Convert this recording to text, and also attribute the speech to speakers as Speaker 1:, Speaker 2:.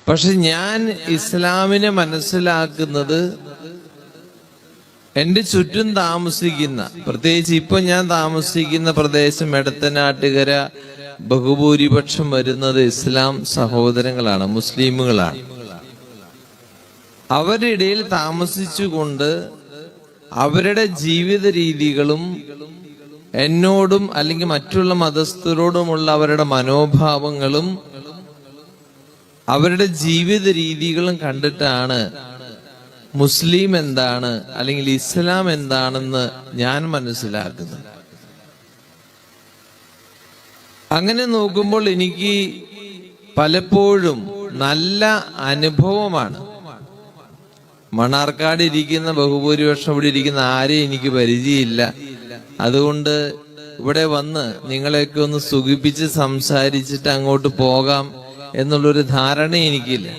Speaker 1: പക്ഷെ ഞാൻ ഇസ്ലാമിനെ മനസ്സിലാക്കുന്നത് എൻ്റെ ചുറ്റും താമസിക്കുന്ന, പ്രത്യേകിച്ച് ഇപ്പൊ ഞാൻ താമസിക്കുന്ന പ്രദേശം എടത്തനാട്ടുകര ബഹുഭൂരിപക്ഷം വരുന്നത് ഇസ്ലാം സഹോദരങ്ങളാണ്, മുസ്ലിമുകളാണ്. അവരുടെ ഇടയിൽ താമസിച്ചുകൊണ്ട് അവരുടെ ജീവിത രീതികളും എന്നോടും അല്ലെങ്കിൽ മറ്റുള്ള മതസ്ഥരോടുമുള്ള അവരുടെ മനോഭാവങ്ങളും അവരുടെ ജീവിത രീതികളും കണ്ടിട്ടാണ് മുസ്ലിം എന്താണ് അല്ലെങ്കിൽ ഇസ്ലാം എന്താണെന്ന് ഞാൻ മനസ്സിലാക്കുന്നത്. അങ്ങനെ നോക്കുമ്പോൾ എനിക്ക് പലപ്പോഴും നല്ല അനുഭവമാണ്. മണ്ണാർക്കാട് ഇരിക്കുന്ന ബഹുഭൂരിപക്ഷം ഇവിടെ ഇരിക്കുന്ന ആരെയും എനിക്ക് പരിചയമില്ല. അതുകൊണ്ട് ഇവിടെ വന്ന് നിങ്ങളെയൊക്കെ ഒന്ന് സുഖിപ്പിച്ച് സംസാരിച്ചിട്ട് അങ്ങോട്ട് പോകാം എന്നുള്ളൊരു ധാരണ എനിക്കില്ല.